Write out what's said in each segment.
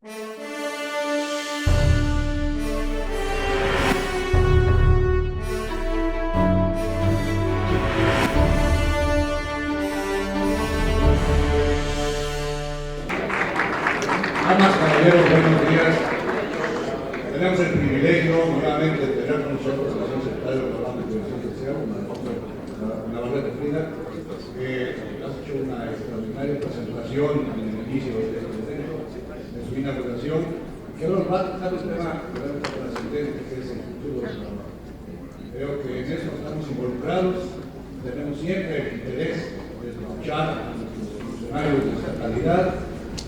Damas, caballeros, buenos días. Tenemos el privilegio nuevamente de tener con nosotros al señor secretario del Programa de Previsión Social, Navarrete Frida, que ha hecho una extraordinaria presentación en el inicio de este evento, de su inauguración, que ahora nos va a tratar el tema realmente trascendente que es el futuro del trabajo. Creo que en eso estamos involucrados, tenemos siempre el interés de escuchar a nuestros funcionarios de esta calidad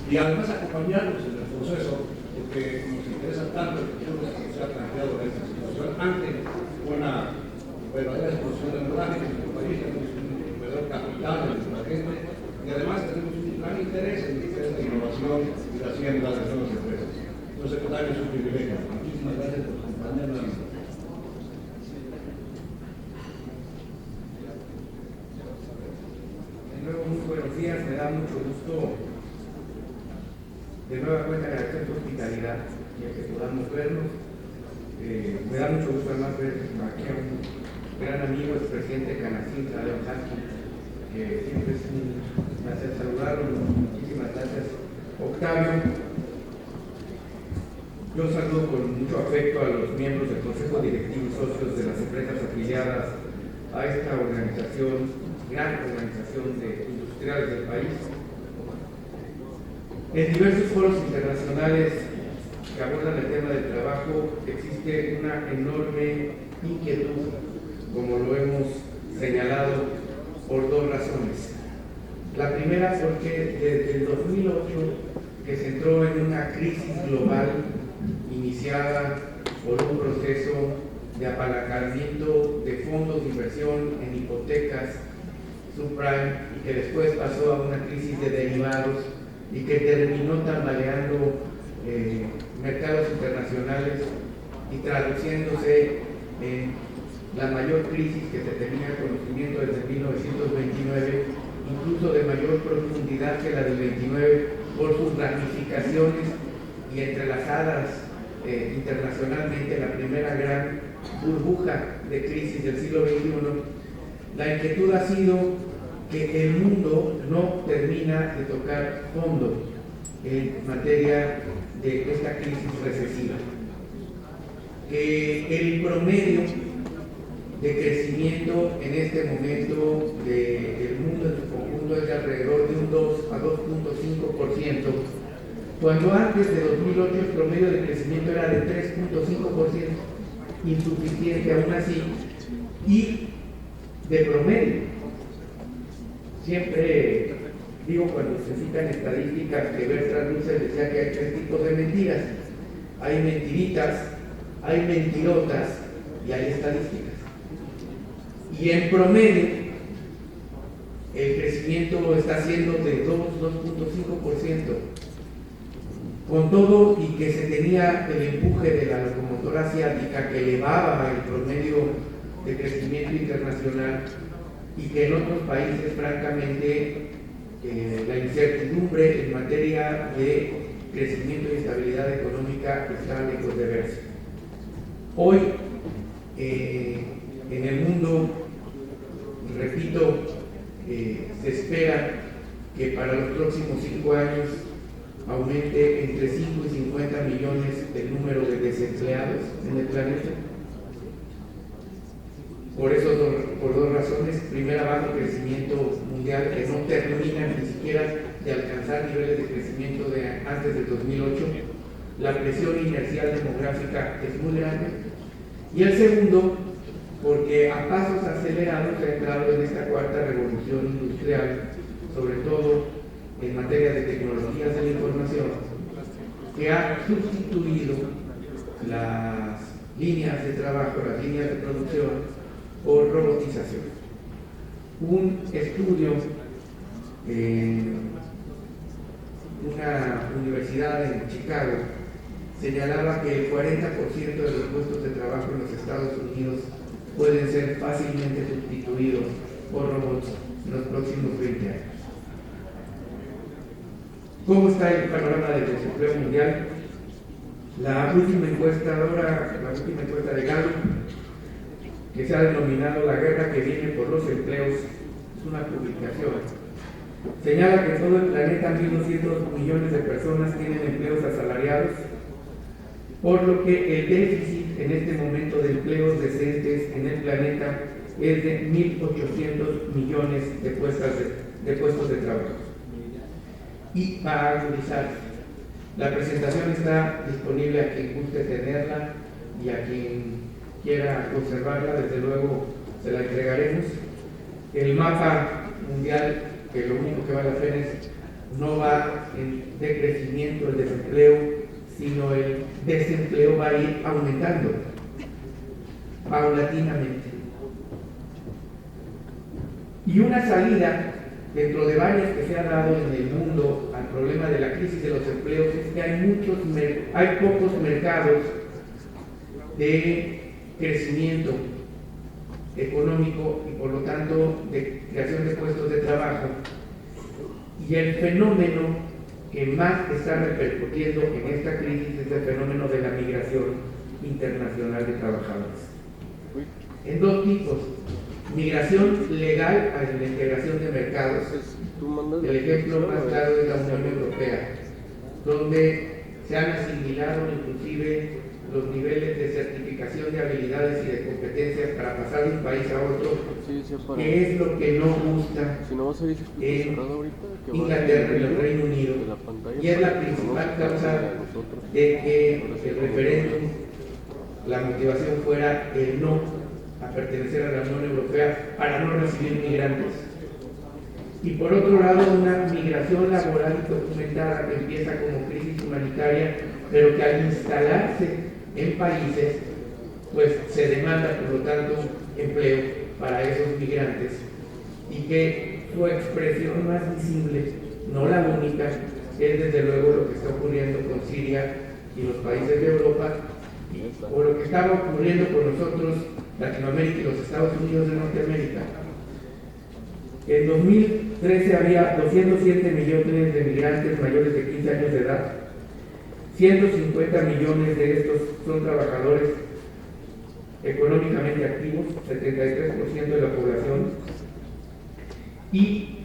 y además acompañarnos en el proceso, porque nos interesa tanto el futuro que se ha planteado en esta situación ante una verdadera explosión demográfica en nuestro país. Tenemos un verdadero capital en nuestra gente y además tenemos un gran interés en la innovación y la siembra de nuevas empresas. Entonces, secretario, es un privilegio. Muchísimas gracias por acompañarnos. De nuevo, muy buenos días, me da mucho gusto de nueva cuenta agradecer tu hospitalidad y a que podamos vernos. Me da mucho gusto además ver aquí a un gran amigo, el presidente de Canacintra, León Haki, que siempre es un placer saludarlo. Muchísimas gracias, Octavio. Yo saludo con mucho afecto a los miembros del Consejo Directivo y socios de las empresas afiliadas a esta organización, gran organización de industriales del país. En diversos foros internacionales que abordan el tema del trabajo existe una enorme inquietud, como lo hemos señalado, por dos razones. La primera porque desde el 2008, que se entró en una crisis global iniciada por un proceso de apalancamiento de fondos de inversión en hipotecas subprime y que después pasó a una crisis de derivados y que terminó tambaleando mercados internacionales y traduciéndose en la mayor crisis que se tenía conocimiento desde 1929, incluso de mayor profundidad que la del 29 por sus ramificaciones y entrelazadas internacionalmente, la primera gran burbuja de crisis del siglo XXI. La inquietud ha sido que el mundo no termina de tocar fondo en materia de esta crisis recesiva, que el promedio de crecimiento en este momento del mundo en su conjunto es de alrededor de un 2 a 2.5%, cuando antes de 2008 el promedio de crecimiento era de 3.5%, insuficiente aún así, y de promedio. Siempre digo cuando se citan estadísticas que Bertrand Russell decía que hay tres tipos de mentiras. Hay mentiritas, hay mentirotas y hay estadísticas. Y en promedio el crecimiento está siendo de 2.5%. Con todo y que se tenía el empuje de la locomotora asiática que elevaba el promedio de crecimiento internacional, y que en otros países, francamente, la incertidumbre en materia de crecimiento y estabilidad económica está lejos de verse. Hoy, en el mundo, repito, se espera que para los próximos 5 años aumente entre 5 y 50 millones el número de desempleados en el planeta. Por eso, por dos razones. Primera, bajo crecimiento mundial que no termina ni siquiera de alcanzar niveles de crecimiento de antes del 2008. La presión inercial demográfica es muy grande. Y el segundo, porque a pasos acelerados se ha entrado en esta cuarta revolución industrial, sobre todo en materia de tecnologías de la información, que ha sustituido las líneas de trabajo, las líneas de producción, por robotización. Un estudio en una universidad en Chicago señalaba que el 40% de los puestos de trabajo en los Estados Unidos pueden ser fácilmente sustituidos por robots en los próximos 20 años. ¿Cómo está el panorama del desempleo mundial? La última encuesta de Gallup, que se ha denominado La guerra que viene por los empleos, es una publicación. Señala que en todo el planeta 1.200 millones de personas tienen empleos asalariados, por lo que el déficit en este momento de empleos decentes en el planeta es de 1.800 millones de puestos de trabajo. Y para agudizar, la presentación está disponible a quien guste tenerla y a quien quiera observarla, desde luego se la entregaremos. El mapa mundial, que lo único que vale la pena es no va en decrecimiento el desempleo, sino el desempleo va a ir aumentando paulatinamente. Y una salida, dentro de varias que se ha dado en el mundo al problema de la crisis de los empleos, es que hay pocos mercados de crecimiento económico y por lo tanto de creación de puestos de trabajo, y el fenómeno que más está repercutiendo en esta crisis es el fenómeno de la migración internacional de trabajadores en dos tipos: migración legal a la integración de mercados. El ejemplo más claro es la Unión Europea, donde se han asimilado inclusive los niveles de certificación de habilidades y de competencias para pasar de un país a otro, que es lo que no gusta en Inglaterra y el Reino Unido, y es la principal causa de que el referéndum, la motivación fuera el no a pertenecer a la Unión Europea para no recibir migrantes. Y por otro lado, una migración laboral documentada que empieza como crisis humanitaria, pero que al instalarse en países, pues se demanda, por lo tanto, empleo para esos migrantes, y que su expresión más visible, no la única, es desde luego lo que está ocurriendo con Siria y los países de Europa, o lo que estaba ocurriendo con nosotros, Latinoamérica y los Estados Unidos de Norteamérica. En 2013 había 207 millones de migrantes mayores de 15 años de edad. 150 millones de estos son trabajadores económicamente activos, 73% de la población, y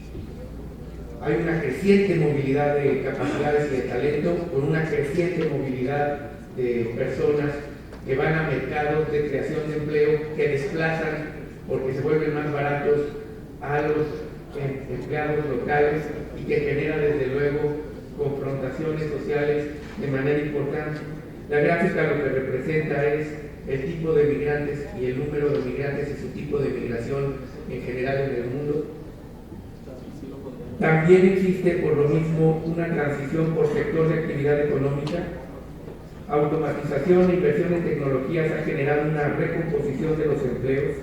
hay una creciente movilidad de capacidades y de talento, con una creciente movilidad de personas que van a mercados de creación de empleo, que desplazan, porque se vuelven más baratos, a los empleados locales, y que genera desde luego confrontaciones sociales de manera importante. La gráfica lo que representa es el tipo de migrantes y el número de migrantes y su tipo de migración en general en el mundo. También existe por lo mismo una transición por sector de actividad económica. Automatización e inversión en tecnologías ha generado una recomposición de los empleos,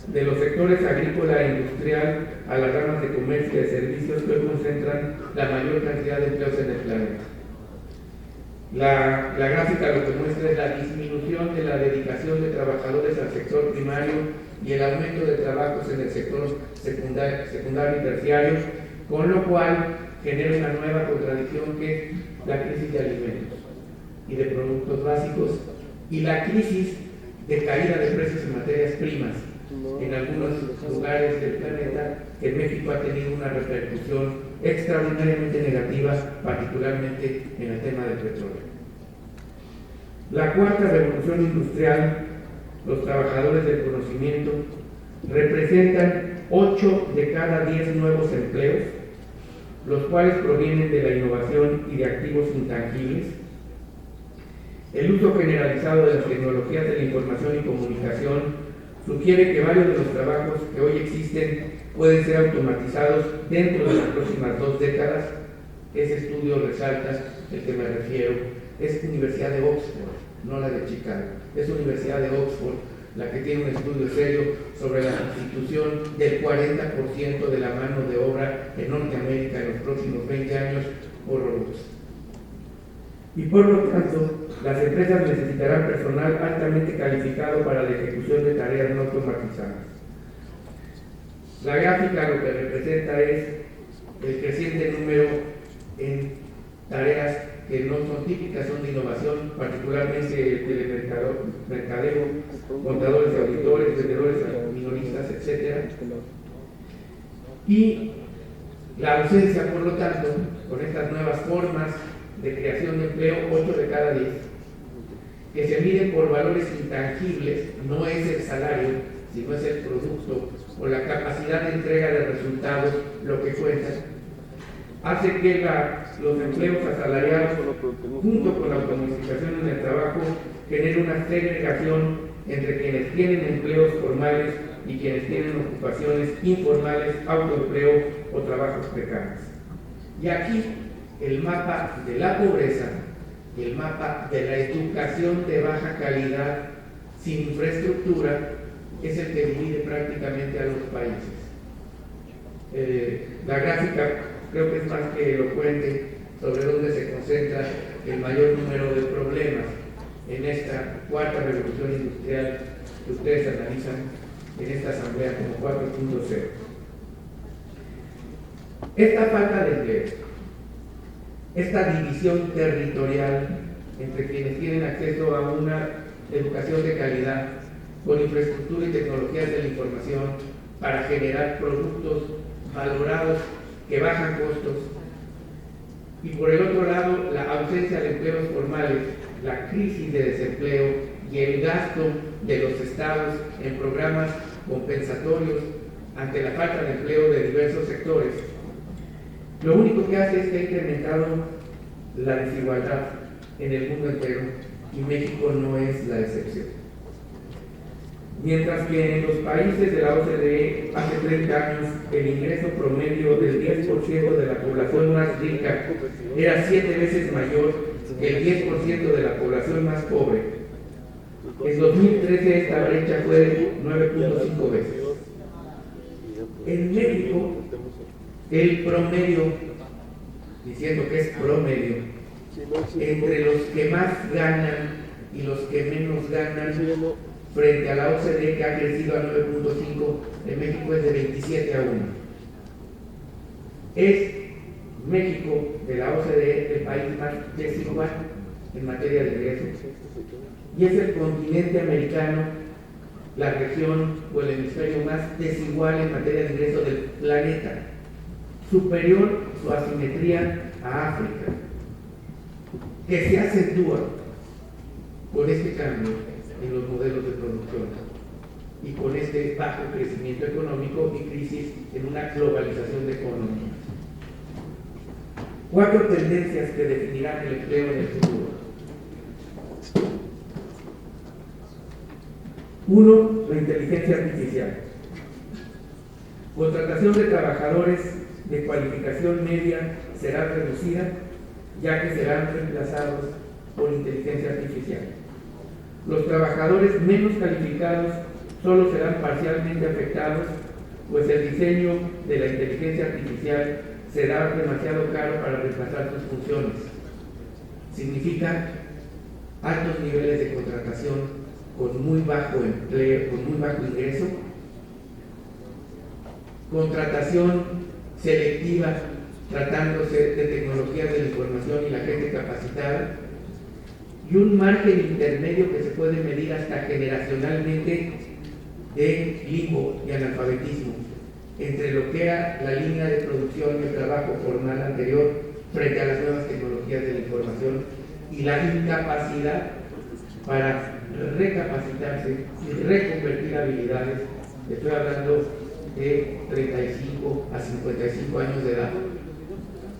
de los sectores agrícola e industrial a las ramas de comercio y de servicios, que hoy concentran la mayor cantidad de empleos en el planeta. La gráfica lo que muestra es la disminución de la dedicación de trabajadores al sector primario y el aumento de trabajos en el sector secundario y terciario, con lo cual genera una nueva contradicción, que es la crisis de alimentos y de productos básicos, y la crisis de caída de precios en materias primas en algunos lugares del planeta. En México ha tenido una repercusión extraordinariamente negativa, particularmente en el tema del petróleo. La cuarta revolución industrial, los trabajadores del conocimiento, representan 8 de cada 10 nuevos empleos, los cuales provienen de la innovación y de activos intangibles. El uso generalizado de las tecnologías de la información y comunicación sugiere que varios de los trabajos que hoy existen pueden ser automatizados dentro de las próximas 2 décadas. Ese estudio resalta el que me refiero. Es Universidad de Oxford, no la de Chicago. Es Universidad de Oxford la que tiene un estudio serio sobre la sustitución del 40% de la mano de obra en Norteamérica en los próximos 20 años por robots. Y por lo tanto, las empresas necesitarán personal altamente calificado para la ejecución de tareas no automatizadas. La gráfica lo que representa es el creciente número en tareas que no son típicas, son de innovación, particularmente el telemercadeo, contadores y auditores, vendedores minoristas, etc. Y la ausencia, por lo tanto, con estas nuevas formas de creación de empleo, 8 de cada 10, que se miden por valores intangibles, no es el salario, sino es el producto o la capacidad de entrega de resultados lo que cuenta, hace que los empleos asalariados, junto con la automatización en el trabajo, genere una segregación entre quienes tienen empleos formales y quienes tienen ocupaciones informales, autoempleo o trabajos precarios. Y aquí el mapa de la pobreza, el mapa de la educación de baja calidad sin infraestructura, es el que divide prácticamente a los países. La gráfica creo que es más que elocuente sobre dónde se concentra el mayor número de problemas en esta cuarta revolución industrial que ustedes analizan en esta asamblea como 4.0. Esta falta de empleo, esta división territorial entre quienes tienen acceso a una educación de calidad con infraestructura y tecnologías de la información para generar productos valorados que bajan costos, y por el otro lado la ausencia de empleos formales, la crisis de desempleo y el gasto de los estados en programas compensatorios ante la falta de empleo de diversos sectores, lo único que hace es que ha incrementado la desigualdad en el mundo entero, y México no es la excepción. Mientras que en los países de la OCDE hace 30 años el ingreso promedio del 10% de la población más rica era 7 veces mayor que el 10% de la población más pobre, en 2013 esta brecha fue de 9.5 veces. En México, el promedio, diciendo que es promedio, entre los que más ganan y los que menos ganan, frente a la OCDE, que ha crecido a 9.5, en México es de 27 a 1. Es México, de la OCDE, el país más desigual en materia de ingresos. Y es el continente americano, la región o el hemisferio más desigual en materia de ingresos del planeta. Superior su asimetría a África, que se acentúa con este cambio en los modelos de producción y con este bajo crecimiento económico y crisis en una globalización de economía. 4 tendencias que definirán el empleo en el futuro. 1. La inteligencia artificial. Contratación de trabajadores de cualificación media será reducida, ya que serán reemplazados por inteligencia artificial. Los trabajadores menos calificados solo serán parcialmente afectados, pues el diseño de la inteligencia artificial será demasiado caro para reemplazar sus funciones. Significa altos niveles de contratación con muy bajo empleo, con muy bajo ingreso, contratación selectiva tratándose de tecnologías de la información y la gente capacitada, y un margen intermedio que se puede medir hasta generacionalmente de limbo y analfabetismo entre lo que era la línea de producción y el trabajo formal anterior frente a las nuevas tecnologías de la información, y la incapacidad para recapacitarse y reconvertir habilidades. Estoy hablando de 35 a 55 años de edad,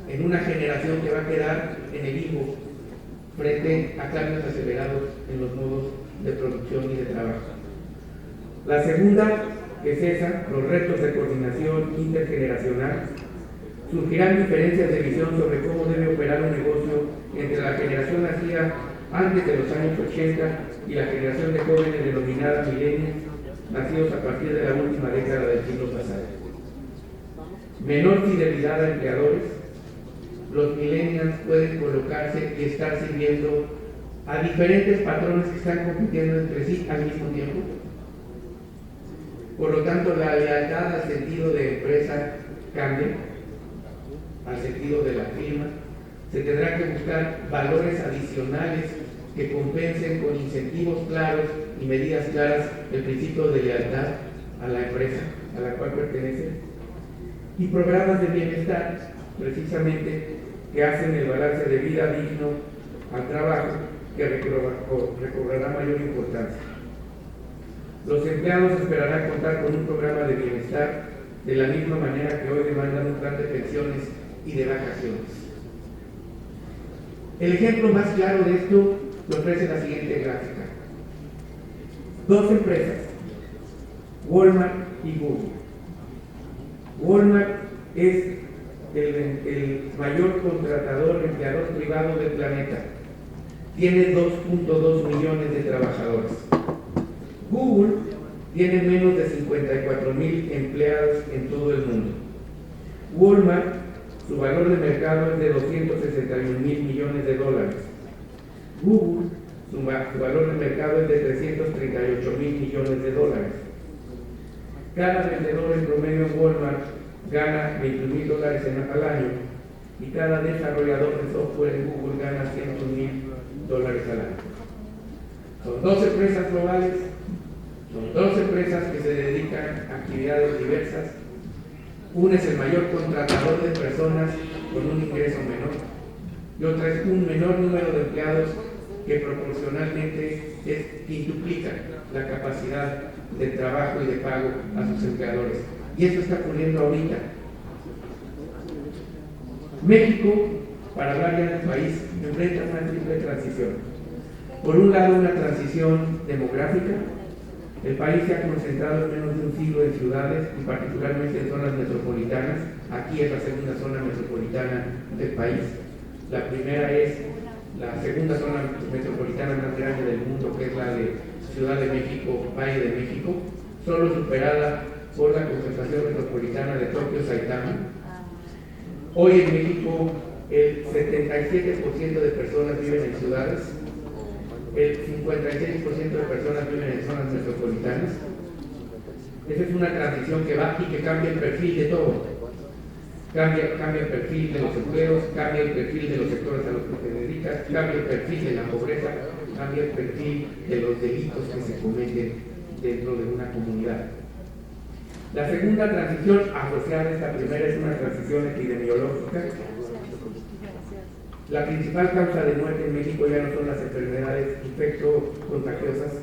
en una generación que va a quedar en el limbo frente a cambios acelerados en los modos de producción y de trabajo. La segunda es esa, los retos de coordinación intergeneracional. Surgirán diferencias de visión sobre cómo debe operar un negocio entre la generación nacida antes de los años 80 y la generación de jóvenes denominada millennials, nacidos a partir de la última década del siglo pasado. Menor fidelidad a empleadores. Los millennials pueden colocarse y estar sirviendo a diferentes patrones que están compitiendo entre sí al mismo tiempo. Por lo tanto, la lealtad al sentido de empresa cambia, al sentido de la firma, Se tendrá que buscar valores adicionales que compensen con incentivos claros y medidas claras el principio de lealtad a la empresa a la cual pertenece, y programas de bienestar, precisamente, que hacen el balance de vida digno al trabajo, que recobrará mayor importancia. Los empleados esperarán contar con un programa de bienestar de la misma manera que hoy demandan un plan de pensiones y de vacaciones. El ejemplo más claro de esto lo ofrece la siguiente gráfica. Dos empresas, Walmart y Google. Walmart es el mayor contratador, empleador privado del planeta. Tiene 2.2 millones de trabajadores. Google tiene menos de 54,000 empleados en todo el mundo. Walmart, su valor de mercado es de 261,000 millones de dólares. Google, su valor de mercado es de 338,000 millones de dólares. Cada vendedor en promedio en Walmart gana 21,000 dólares al año y cada desarrollador de software en Google gana 100,000 dólares al año. Son dos empresas globales, son dos empresas que se dedican a actividades diversas. Una es el mayor contratador de personas con un ingreso menor y otra es un menor número de empleados que proporcionalmente quintuplican la capacidad de trabajo y de pago a sus empleadores. Y esto está ocurriendo ahorita. México, para hablar ya del país, enfrenta una triple transición. Por un lado, una transición demográfica. El país se ha concentrado en menos de un siglo en ciudades y particularmente en zonas metropolitanas. Aquí es la segunda zona metropolitana del país. La primera es la segunda zona metropolitana más grande del mundo, que es la de Ciudad de México, Valle de México, solo superada por la concentración metropolitana de Tokio, Saitama. Hoy en México el 77% de personas viven en ciudades, el 56% de personas viven en zonas metropolitanas. Esa es una transición que va y que cambia el perfil de todo. Cambia el perfil de los empleos, cambia el perfil de los sectores a los que te dedicas, cambia el perfil de la pobreza, cambia el perfil de los delitos que se cometen dentro de una comunidad. La segunda transición asociada a esta primera es una transición epidemiológica. La principal causa de muerte en México ya no son las enfermedades infecto-contagiosas.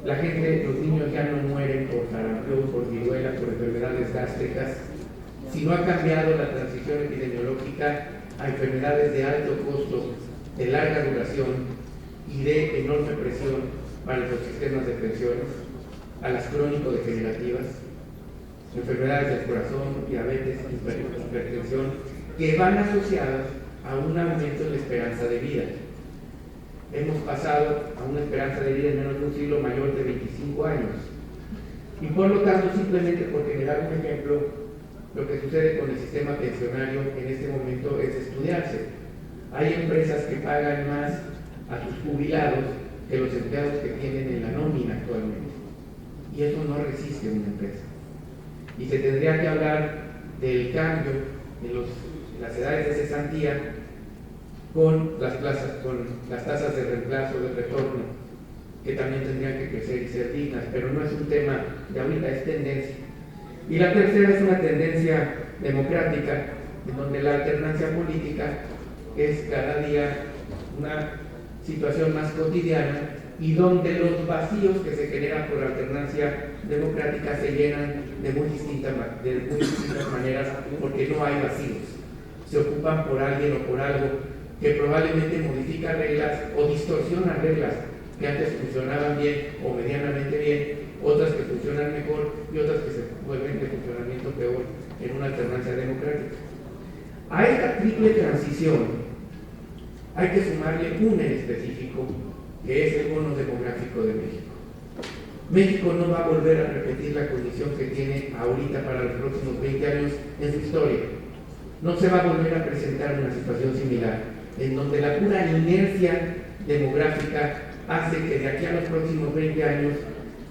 La gente, los niños ya no mueren por sarampión, por viruela, por enfermedades gástricas, sino ha cambiado la transición epidemiológica a enfermedades de alto costo, de larga duración y de enorme presión para los sistemas de pensiones, a las crónico-degenerativas, enfermedades del corazón, diabetes, hipertensión, que van asociadas a un aumento en la esperanza de vida. Hemos pasado a una esperanza de vida en menos de un siglo mayor de 25 años. Y por lo tanto, simplemente por generar un ejemplo, lo que sucede con el sistema pensionario en este momento es estudiarse. Hay empresas que pagan más a sus jubilados que los empleados que tienen en la nómina actualmente. Y eso no resiste una empresa. Y se tendría que hablar del cambio en las edades de cesantía con las tasas de reemplazo, de retorno, que también tendrían que crecer y ser dignas, pero no es un tema de ahorita, es tendencia. Y la tercera es una tendencia democrática, en donde la alternancia política es cada día una situación más cotidiana y donde los vacíos que se generan por alternancia democrática se llenan de muy distintas maneras, porque no hay vacíos. Se ocupan por alguien o por algo que probablemente modifica reglas o distorsiona reglas que antes funcionaban bien o medianamente bien, otras que funcionan mejor y otras que se vuelven de funcionamiento peor en una alternancia democrática. A esta triple transición hay que sumarle una en específico, que es el bono demográfico de México. México no va a volver a repetir la condición que tiene ahorita para los próximos 20 años en su historia. No se va a volver a presentar una situación similar, en donde la pura inercia demográfica hace que de aquí a los próximos 20 años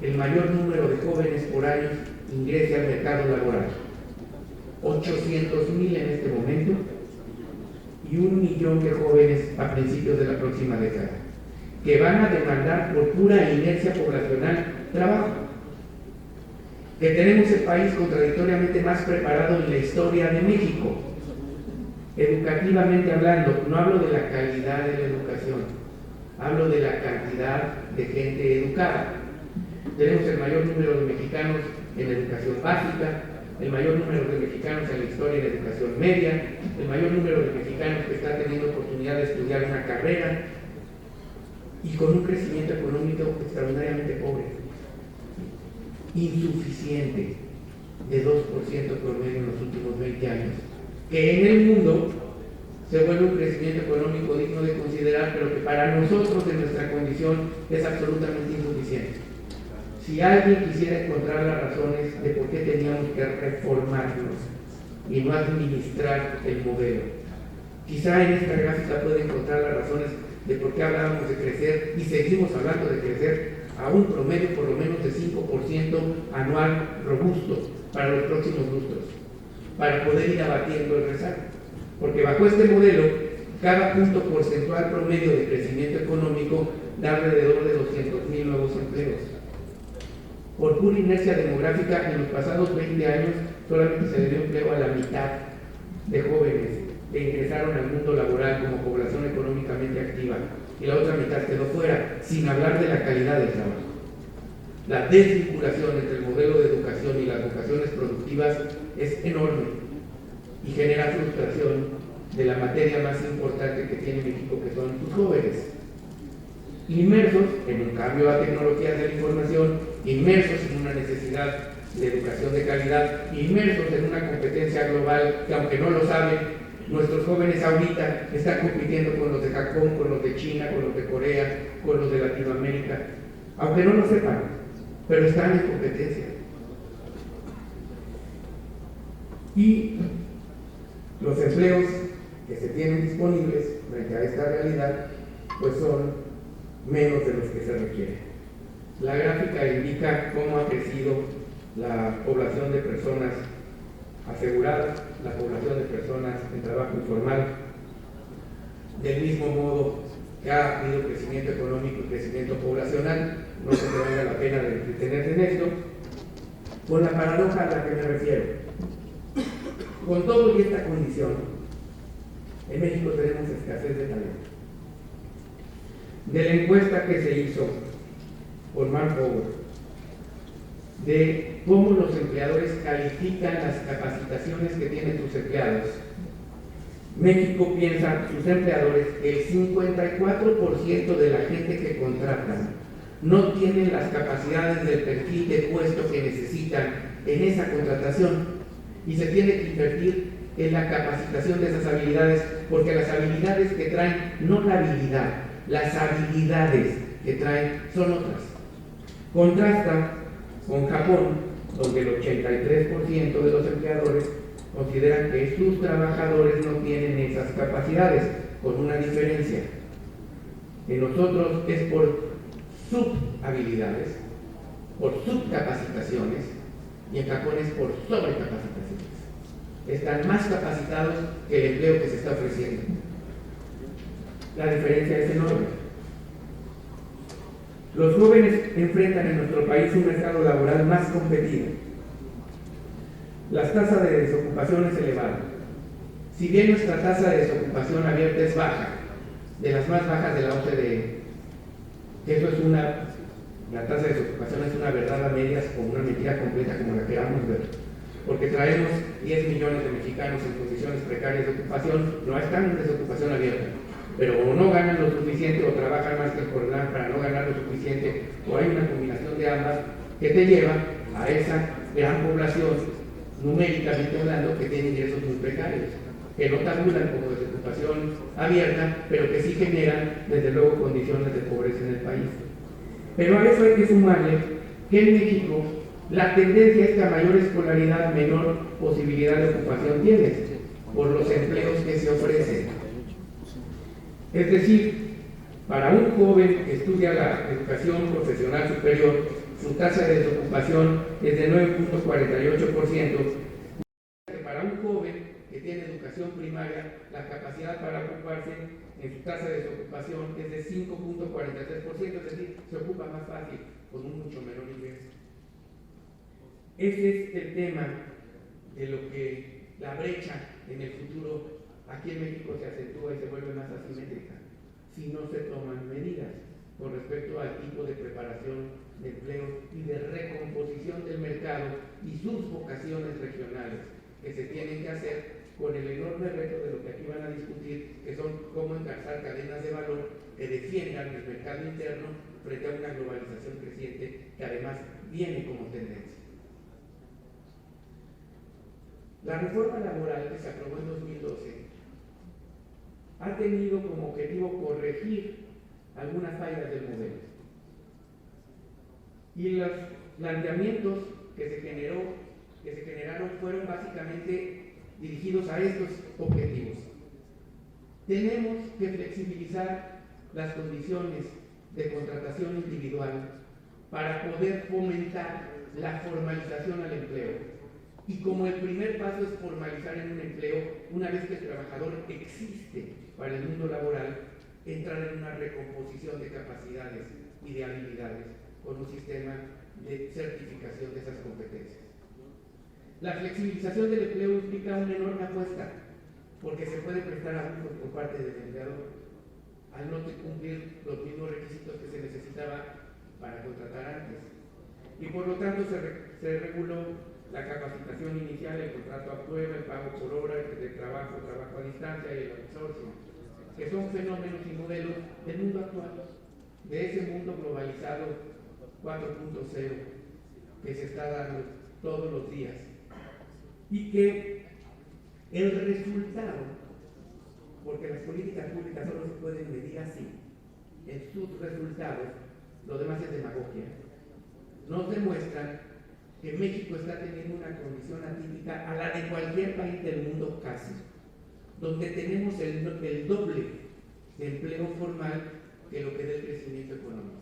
el mayor número de jóvenes por año ingrese al mercado laboral. 800,000 en este momento, y 1 millón de jóvenes a principios de la próxima década, que van a demandar por pura inercia poblacional trabajo. Que tenemos el país contradictoriamente más preparado en la historia de México, educativamente hablando. No hablo de la calidad de la educación, hablo de la cantidad de gente educada. Tenemos el mayor número de mexicanos en educación básica, el mayor número de mexicanos en la historia de educación media, el mayor número de mexicanos que están teniendo oportunidad de estudiar una carrera, y con un crecimiento económico extraordinariamente pobre, insuficiente, de 2% promedio en los últimos 20 años, que en el mundo se vuelve un crecimiento económico digno de considerar, pero que para nosotros en nuestra condición es absolutamente insuficiente. Si alguien quisiera encontrar las razones de por qué teníamos que reformarnos y no administrar el modelo, quizá en esta gráfica puede encontrar las razones de por qué hablábamos de crecer y seguimos hablando de crecer a un promedio por lo menos de 5% anual robusto para los próximos lustros, para poder ir abatiendo el rezago. Porque bajo este modelo, cada punto porcentual promedio de crecimiento económico da alrededor de 200,000 nuevos empleos. Por pura inercia demográfica, en los pasados 20 años solamente se le dio empleo a la mitad de jóvenes que ingresaron al mundo laboral como población económicamente activa, y la otra mitad quedó fuera, sin hablar de la calidad del trabajo. La desvinculación entre el modelo de educación y las vocaciones productivas es enorme y genera frustración de la materia más importante que tiene México, que son sus jóvenes, inmersos en un cambio a tecnologías de la información, inmersos en una necesidad de educación de calidad, inmersos en una competencia global que, aunque no lo saben, nuestros jóvenes ahorita están compitiendo con los de Japón, con los de China, con los de Corea, con los de Latinoamérica, aunque no lo sepan, pero están en competencia. Y los empleos que se tienen disponibles frente a esta realidad, pues son menos de los que se requieren. La gráfica indica cómo ha crecido la población de personas aseguradas, la población de personas en trabajo informal, del mismo modo que ha habido crecimiento económico y crecimiento poblacional. No se me valga la pena detenerse en esto, con la paradoja a la que me refiero. Con todo y esta condición, en México tenemos escasez de talento. De la encuesta que se hizo por Manpower, de cómo los empleadores califican las capacitaciones que tienen sus empleados, México piensa, sus empleadores, que el 54% de la gente que contratan no tienen las capacidades del perfil de puesto que necesitan en esa contratación, y se tiene que invertir en la capacitación de esas habilidades, porque las habilidades que traen, no la habilidad, las habilidades que traen son otras. Contrasta con Japón, donde el 83% de los empleadores consideran que sus trabajadores no tienen esas capacidades, con una diferencia. En nosotros es por subhabilidades, por subcapacitaciones, y en Japón es por sobrecapacitaciones. Están más capacitados que el empleo que se está ofreciendo. La diferencia es enorme. Los jóvenes enfrentan en nuestro país un mercado laboral más competido. La tasa de desocupación es elevada. Si bien nuestra tasa de desocupación abierta es baja, de las más bajas de la OCDE, la tasa de desocupación es una verdad a medias o una mentira completa, como la queramos ver, porque traemos 10 millones de mexicanos en condiciones precarias de ocupación, no están en desocupación abierta, pero o no ganan lo suficiente o trabajan más que el jornal para no ganar lo suficiente, o hay una combinación de ambas que te lleva a esa gran población, numéricamente hablando, que tiene ingresos muy precarios, que no tabulan como desocupación abierta, pero que sí generan, desde luego, condiciones de pobreza en el país. Pero a eso hay que sumarle que en México la tendencia es que a mayor escolaridad, menor posibilidad de ocupación tienes, por los empleos que se ofrecen. Es decir, para un joven que estudia la educación profesional superior, su tasa de desocupación es de 9.48%, para un joven que tiene educación primaria, primaria, la capacidad para ocuparse en su tasa de desocupación es de 5.43%, es decir, se ocupa más fácil con un mucho menor ingreso. Ese es el tema de lo que la brecha en el futuro aquí en México se acentúa y se vuelve más asimétrica si no se toman medidas con respecto al tipo de preparación de empleo y de recomposición del mercado y sus vocaciones regionales que se tienen que hacer con el enorme reto de lo que aquí van a discutir, que son cómo encauzar cadenas de valor que defiendan el mercado interno frente a una globalización creciente que además viene como tendencia. La reforma laboral que se aprobó en 2012 ha tenido como objetivo corregir algunas fallas del modelo. Y los planteamientos que se generaron fueron básicamente dirigidos a estos objetivos. Tenemos que flexibilizar las condiciones de contratación individual para poder fomentar la formalización al empleo. Y como el primer paso es formalizar en un empleo, una vez que el trabajador existe para el mundo laboral, entrar en una recomposición de capacidades y de habilidades con un sistema de certificación de esas competencias. La flexibilización del empleo implica una enorme apuesta, porque se puede prestar abusos por parte del empleador al no cumplir los mismos requisitos que se necesitaba para contratar antes. Y por lo tanto se reguló la capacitación inicial, el contrato a prueba, el pago por hora, el trabajo a distancia y el outsourcing, que son fenómenos y modelos del mundo actual, de ese mundo globalizado 4.0 que se está dando todos los días. Y que el resultado, porque las políticas públicas solo se pueden medir así, en sus resultados, lo demás es demagogia, nos demuestran que México está teniendo una condición atípica a la de cualquier país del mundo casi, donde tenemos el doble de empleo formal que lo que da el crecimiento económico.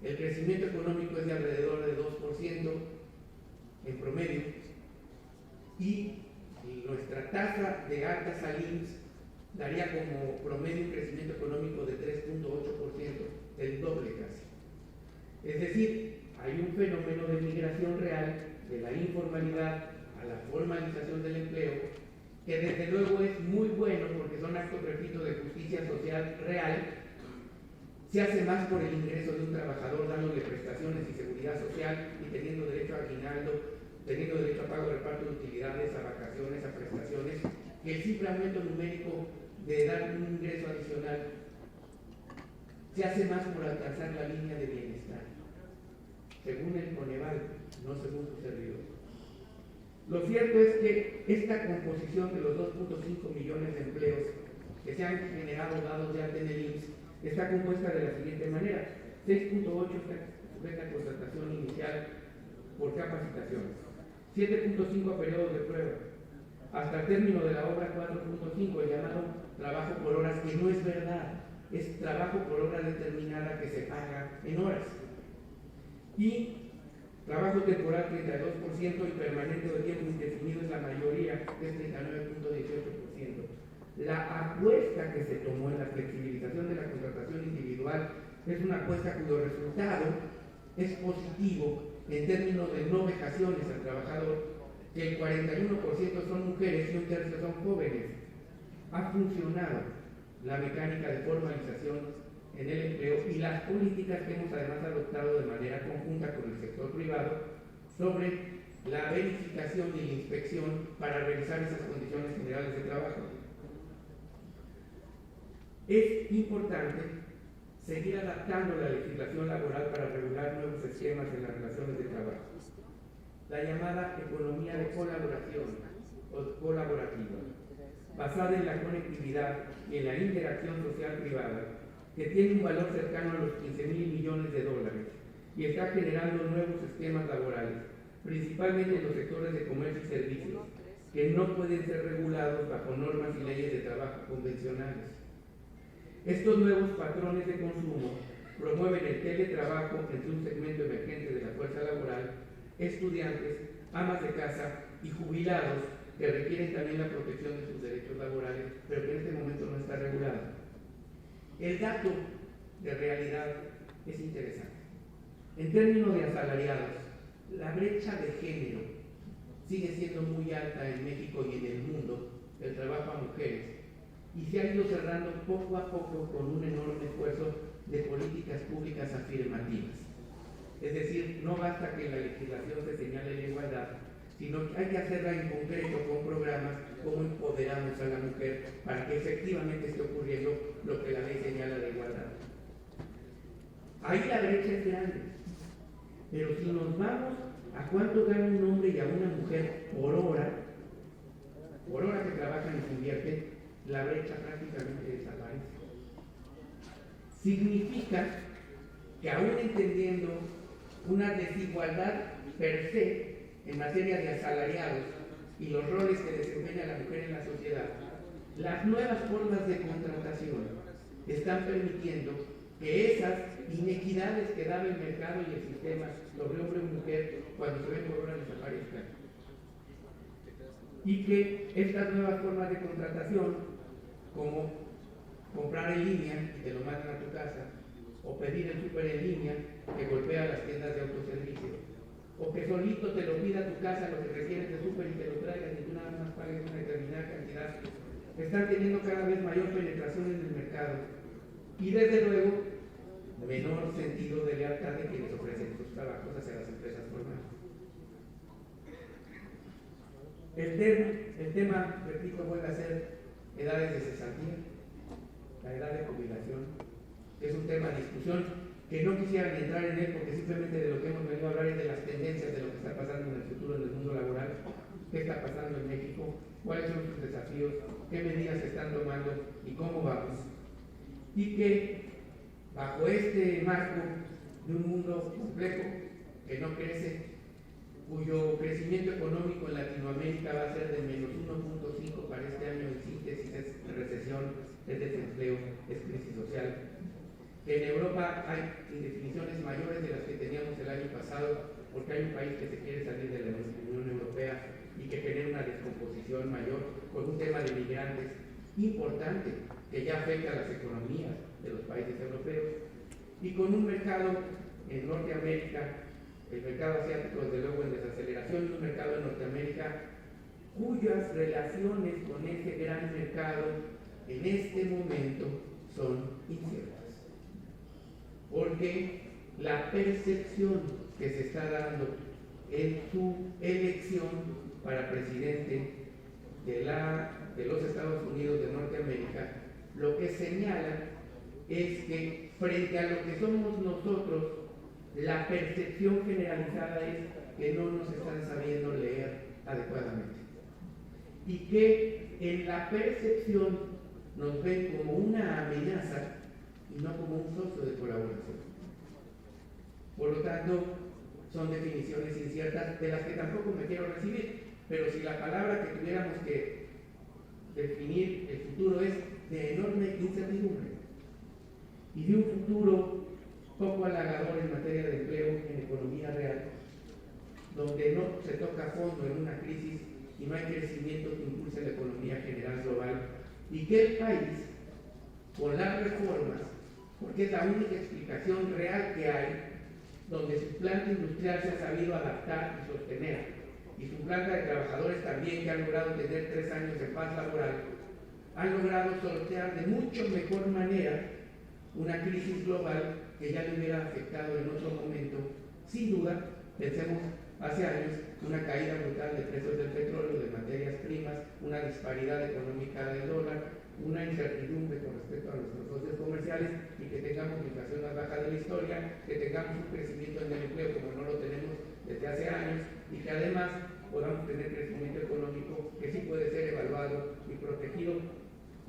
El crecimiento económico es de alrededor de 2% en promedio y nuestra tasa de altas al IMSS daría como promedio un crecimiento económico de 3.8%, el doble casi. Es decir, hay un fenómeno de migración real de la informalidad a la formalización del empleo, que desde luego es muy bueno porque son actos, repito, de justicia social real. Se hace más por el ingreso de un trabajador dándole prestaciones y seguridad social y teniendo derecho a aguinaldo, teniendo derecho a pago de reparto de utilidades, a vacaciones, a prestaciones, que el simple aumento numérico de dar un ingreso adicional. Se hace más por alcanzar la línea de bienestar, según el Coneval, no según su servidor. Lo cierto es que esta composición de los 2.5 millones de empleos que se han generado dados de alta en el IMSS está compuesta de la siguiente manera: 6.8 sujeta a contratación inicial por capacitaciones, 7.5 a periodos de prueba, hasta el término de la obra 4.5, el llamado trabajo por horas, que no es verdad, es trabajo por hora determinada que se paga en horas. Y trabajo temporal 32% y permanente de tiempo indefinido es la mayoría, que es 39.18%. La apuesta que se tomó en la flexibilización de la contratación individual es una apuesta cuyo resultado es positivo en términos de no vejaciones al trabajador, que el 41% son mujeres y un tercio son jóvenes. Ha funcionado la mecánica de formalización en el empleo y las políticas que hemos además adoptado de manera conjunta con el sector privado sobre la verificación y la inspección para revisar esas condiciones generales de trabajo. Es importante seguir adaptando la legislación laboral para regular nuevos esquemas en las relaciones de trabajo. La llamada economía de colaboración o colaborativa, basada en la conectividad y en la interacción social privada, que tiene un valor cercano a los 15.000 millones de dólares y está generando nuevos esquemas laborales, principalmente en los sectores de comercio y servicios, que no pueden ser regulados bajo normas y leyes de trabajo convencionales. Estos nuevos patrones de consumo promueven el teletrabajo entre un segmento emergente de la fuerza laboral, estudiantes, amas de casa y jubilados que requieren también la protección de sus derechos laborales, pero que en este momento no está regulado. El dato de realidad es interesante. En términos de asalariados, la brecha de género sigue siendo muy alta en México y en el mundo, el trabajo a mujeres, y se ha ido cerrando poco a poco con un enorme esfuerzo de políticas públicas afirmativas. Es decir, no basta que en la legislación se señale la igualdad, sino que hay que hacerla en concreto con programas como empoderamos a la mujer para que efectivamente esté ocurriendo lo que la ley señala de igualdad. Ahí la brecha es grande, pero si nos vamos a cuánto gana un hombre y a una mujer por hora que trabajan y se invierten, la brecha prácticamente desaparece. Significa que aún entendiendo una desigualdad per se en materia de asalariados y los roles que desempeña la mujer en la sociedad, las nuevas formas de contratación están permitiendo que esas inequidades que daba el mercado y el sistema sobre hombre y mujer cuando se ven por hora desaparezcan. Y que estas nuevas formas de contratación, como comprar en línea y te lo mandan a tu casa, o pedir el súper en línea que golpea las tiendas de autoservicio, o que solito te lo pida a tu casa lo que requieres de súper y te lo traigan y tú nada más pagues una determinada cantidad, están teniendo cada vez mayor penetración en el mercado y desde luego menor sentido de lealtad de quienes ofrecen sus trabajos hacia las empresas formales. El tema, repito, vuelve a ser edades de cesantía, la edad de jubilación, que es un tema de discusión que no quisiera ni entrar en él porque simplemente de lo que hemos venido a hablar es de las tendencias de lo que está pasando en el futuro en el mundo laboral, qué está pasando en México, cuáles son sus desafíos, qué medidas se están tomando y cómo vamos. Y que bajo este marco de un mundo complejo que no crece, cuyo crecimiento económico en Latinoamérica va a ser de menos 1.5 para este año, en síntesis es recesión, es desempleo, es crisis social. Que en Europa hay indefiniciones mayores de las que teníamos el año pasado, porque hay un país que se quiere salir de la Unión Europea y que genera una descomposición mayor, con un tema de migrantes importante que ya afecta a las economías de los países europeos, y con un mercado en Norteamérica, el mercado asiático desde luego en desaceleración, y un mercado en Norteamérica cuyas relaciones con ese gran mercado en este momento son inciertas. Porque la percepción que se está dando en su elección para presidente de los Estados Unidos de Norteamérica, lo que señala es que frente a lo que somos nosotros, la percepción generalizada es que no nos están sabiendo leer adecuadamente y que en la percepción nos ven como una amenaza y no como un socio de colaboración. Por lo tanto, son definiciones inciertas de las que tampoco me quiero recibir, pero si la palabra que tuviéramos que definir el futuro es de enorme incertidumbre y de un futuro poco halagador en materia de empleo en economía real, donde no se toca a fondo en una crisis y no hay crecimiento que impulse la economía general global, y que el país, con las reformas, porque es la única explicación real que hay, donde su planta industrial se ha sabido adaptar y sostener, y su planta de trabajadores también, que han logrado tener 3 años de paz laboral, han logrado sortear de mucho mejor manera una crisis global que ya le hubiera afectado en otro momento. Sin duda, pensemos hace años, una caída brutal de precios del petróleo, de materias primas, una disparidad económica del dólar, una incertidumbre con respecto a nuestros socios comerciales, y que tengamos la inflación más baja de la historia, que tengamos un crecimiento en el empleo como no lo tenemos desde hace años, y que además podamos tener crecimiento económico que sí puede ser evaluado y protegido,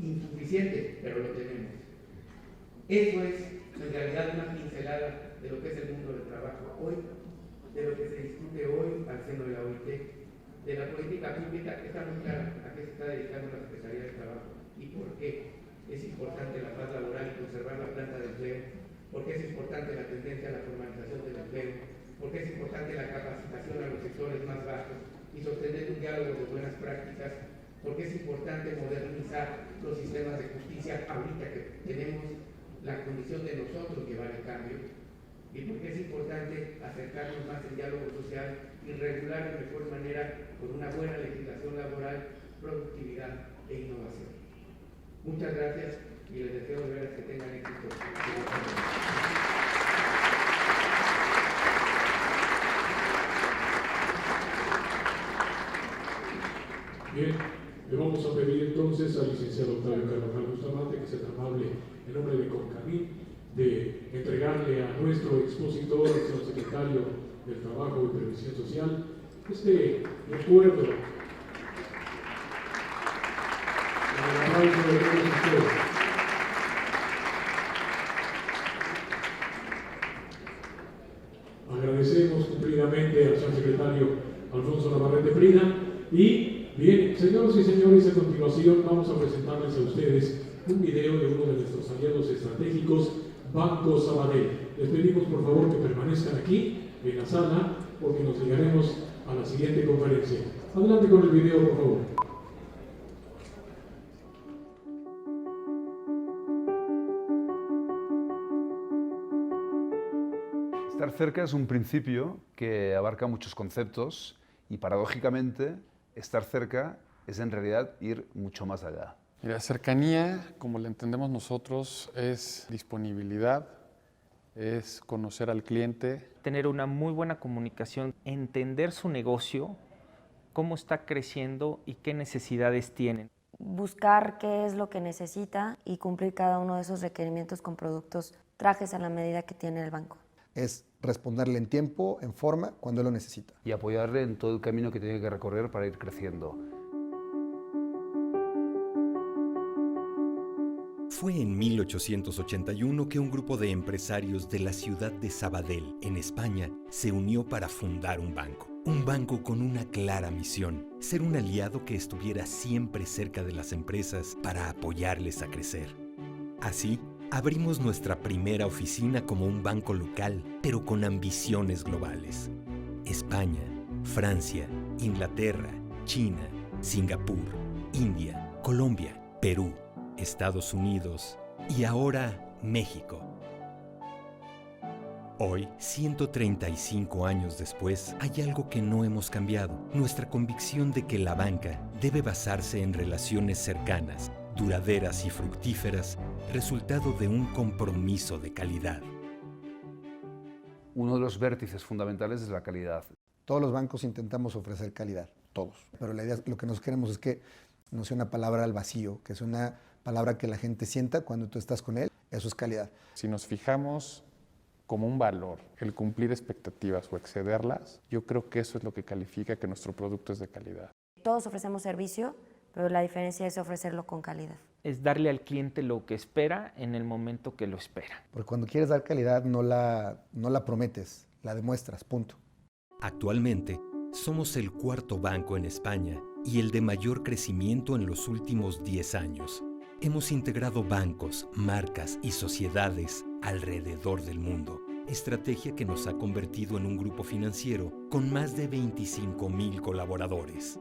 insuficiente, pero lo tenemos. Eso es en realidad una pincelada de lo que es el mundo del trabajo hoy, de lo que se discute hoy al seno de la OIT, de la política pública, que está muy clara a qué se está dedicando la Secretaría de Trabajo y por qué es importante la paz laboral y conservar la planta de empleo, por qué es importante la tendencia a la formalización del empleo, por qué es importante la capacitación a los sectores más bajos, y sostener un diálogo de buenas prácticas, porque es importante modernizar los sistemas de justicia ahorita que tenemos la condición de nosotros llevar el cambio, y porque es importante acercarnos más al diálogo social y regular de mejor manera con una buena legislación laboral, productividad e innovación. Muchas gracias y les deseo de veras que tengan éxito. Bien, le vamos a pedir entonces al licenciado Octavio Carvajal Bustamante que sea tan amable en nombre de CONCAMIN de entregarle a nuestro expositor, al señor secretario del Trabajo y Previsión Social, este recuerdo. El aplauso de todos ustedes. Agradecemos cumplidamente al señor secretario Alfonso Navarrete Prida y bien, señoras y señores, a continuación vamos a presentarles a ustedes un video de uno de nuestros aliados estratégicos, Banco Sabadell. Les pedimos por favor que permanezcan aquí en la sala porque nos llegaremos a la siguiente conferencia. Adelante con el video, por favor. Estar cerca es un principio que abarca muchos conceptos y paradójicamente estar cerca es en realidad ir mucho más allá. La cercanía, como la entendemos nosotros, es disponibilidad, es conocer al cliente. Tener una muy buena comunicación, entender su negocio, cómo está creciendo y qué necesidades tienen. Buscar qué es lo que necesita y cumplir cada uno de esos requerimientos con productos, trajes a la medida que tiene el banco. Es responderle en tiempo, en forma, cuando él lo necesita. Y apoyarle en todo el camino que tiene que recorrer para ir creciendo. Fue en 1881 que un grupo de empresarios de la ciudad de Sabadell, en España, se unió para fundar un banco. Un banco con una clara misión: ser un aliado que estuviera siempre cerca de las empresas para apoyarles a crecer. Así, abrimos nuestra primera oficina como un banco local, pero con ambiciones globales. España, Francia, Inglaterra, China, Singapur, India, Colombia, Perú, Estados Unidos y ahora México. Hoy, 135 años después, hay algo que no hemos cambiado: nuestra convicción de que la banca debe basarse en relaciones cercanas, duraderas y fructíferas, resultado de un compromiso de calidad. Uno de los vértices fundamentales es la calidad. Todos los bancos intentamos ofrecer calidad, todos. Pero la idea, lo que nos queremos es que no sea una palabra al vacío, que sea una palabra que la gente sienta cuando tú estás con él. Eso es calidad. Si nos fijamos como un valor el cumplir expectativas o excederlas, yo creo que eso es lo que califica que nuestro producto es de calidad. Todos ofrecemos servicio, pero la diferencia es ofrecerlo con calidad. Es darle al cliente lo que espera en el momento que lo espera. Porque cuando quieres dar calidad no la prometes, la demuestras, punto. Actualmente, somos el cuarto banco en España y el de mayor crecimiento en los últimos 10 años. Hemos integrado bancos, marcas y sociedades alrededor del mundo, estrategia que nos ha convertido en un grupo financiero con más de 25,000 colaboradores.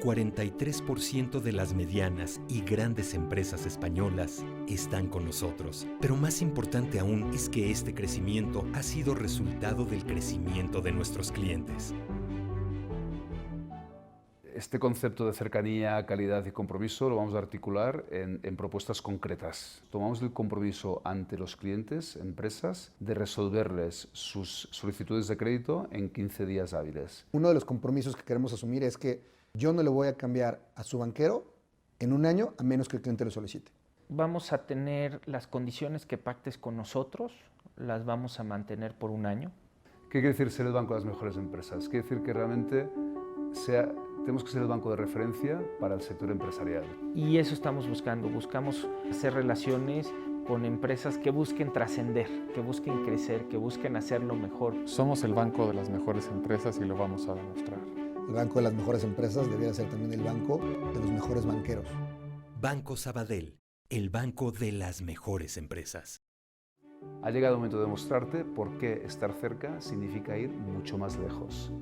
43% de las medianas y grandes empresas españolas están con nosotros, pero más importante aún es que este crecimiento ha sido resultado del crecimiento de nuestros clientes. Este concepto de cercanía, calidad y compromiso lo vamos a articular en propuestas concretas. Tomamos el compromiso ante los clientes, empresas, de resolverles sus solicitudes de crédito en 15 días hábiles. Uno de los compromisos que queremos asumir es que yo no le voy a cambiar a su banquero en un año a menos que el cliente lo solicite. Vamos a tener las condiciones que pactes con nosotros, las vamos a mantener por un año. ¿Qué quiere decir ser el banco de las mejores empresas? Quiere decir que realmente tenemos que ser el banco de referencia para el sector empresarial. Y eso estamos buscamos hacer relaciones con empresas que busquen trascender, que busquen crecer, que busquen hacerlo mejor. Somos el banco de las mejores empresas y lo vamos a demostrar. El banco de las mejores empresas debiera ser también el banco de los mejores banqueros. Banco Sabadell, el banco de las mejores empresas. Ha llegado el momento de mostrarte por qué estar cerca significa ir mucho más lejos.